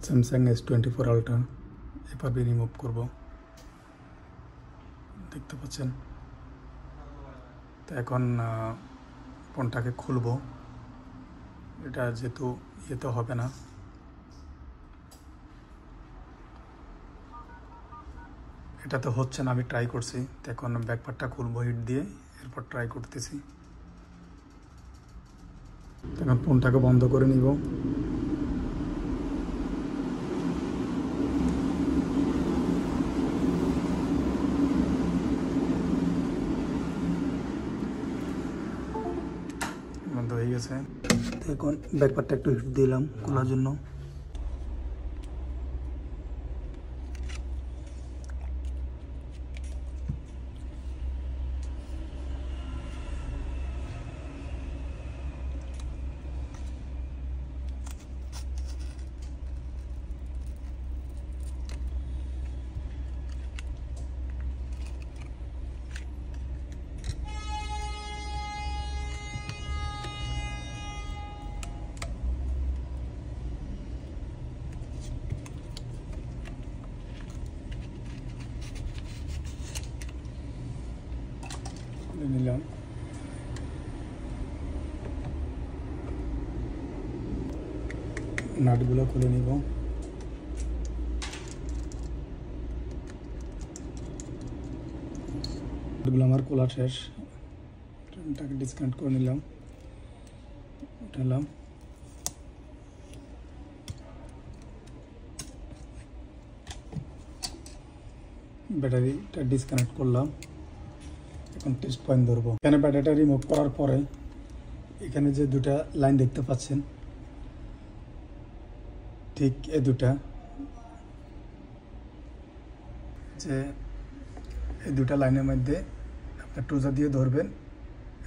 Samsung S24 ultra এভাবে remove করব, দেখতে পাচ্ছেন। তো এখন ফোনটাকে খুলব, এটা যেহেতু ইয়েতে হবে না। এটা তো হচ্ছে না, আমি ট্রাই করছি। তো এখন ব্যাকপার্টটা খুলবো হিট দিয়ে, এরপর ট্রাই করতেছি। এখন ফোনটাকে বন্ধ করে নিব। বন্ধ হয়ে গেছে। তো এখন ব্যাকপার্টটা একটু হিট দিলাম খোলার জন্য। খুলে নিলাম। নাটগুলো খুলে নিব। নাটগুলো আমার খোলা শেষ। এটাকে ডিসকানেক্ট করে নিলাম, উঠালাম। ব্যাটারিটা ডিসকানেক্ট করলাম। এখন টেস্ট পয়েন্ট ধরবো। এখানে ব্যাটারিটা রিমুভ করার পরে এখানে যে দুটা লাইন দেখতে পাচ্ছেন, ঠিক এই দুটা, যে এই দুটা লাইনের মধ্যে আপনার টুজা দিয়ে ধরবেন,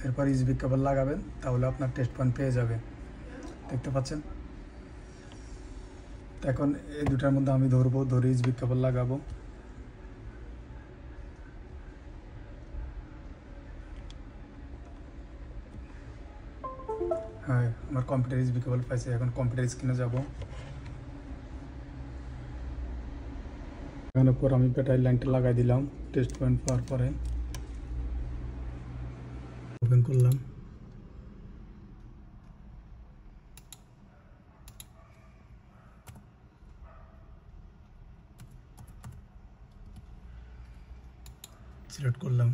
এরপর ইউএসবি কেবল লাগাবেন, তাহলে আপনার টেস্ট পয়েন্ট পেয়ে যাবে। দেখতে পাচ্ছেন। তো এখন এই দুটার মধ্যে আমি ধরবো, ধরে ইউএসবি কেবল লাগাবো। হ্যাঁ, আমার কম্পিউটার ইউএসবি কেবল পাইছে। এখন কম্পিউটার স্ক্রিনে যাব। এখানে পর আমি ব্যাটারি লাইনটা লাগাই দিলাম। টেস্ট পয়েন্ট পাওয়ার পরে ওপেন করলাম। সিলেক্ট করলাম,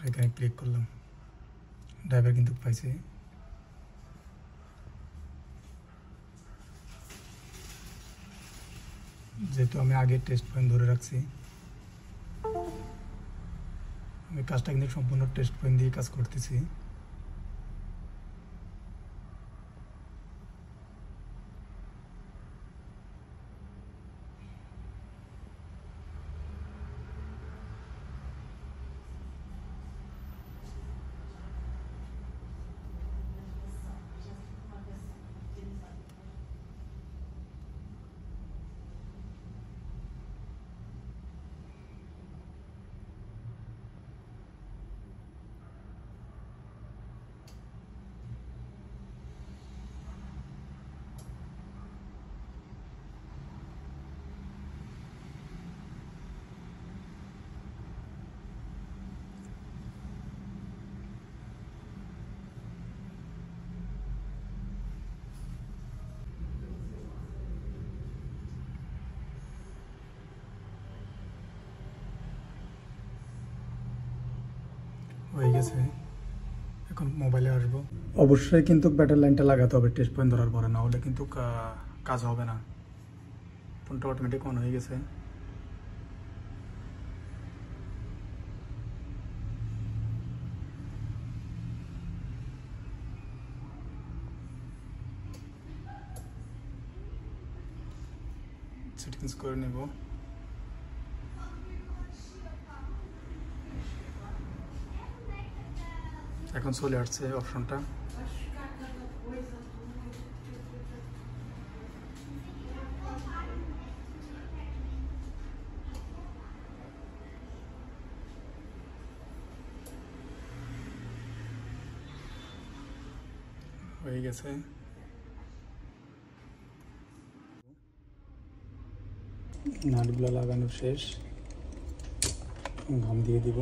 এখানে ক্লিক করলাম। ড্রাইভার কিন্তু পাইছে। যেহেতু আমি আগে টেস্ট পয়েন্ট ধরে রাখছি, আমি কাজটা কিন্তু সম্পূর্ণ টেস্ট পয়েন্ট দিয়ে কাজ করতেছি। হয়ে গেছে। এখন মোবাইলে আসবো। অবশ্যই কিন্তু ব্যাটারি লাইনটা লাগাতে হবে টেস্ট পয়েন্ট ধরার পরে, না হলে কিন্তু কাজ হবে না। ফোনটা অটোমেটিক অন হয়ে গেছে। সেটিংস করে নেব। এখন চলে আসছে অপশনটা। হয়ে গেছে। নাটগুলো লাগানো শেষ, ঘাম দিয়ে দিব।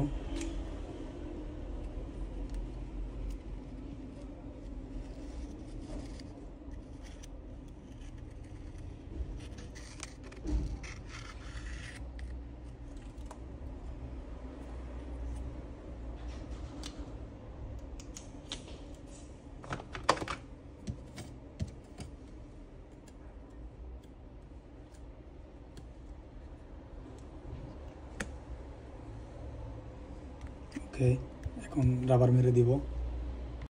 ওকে, এখন রাবার মেরে দিব।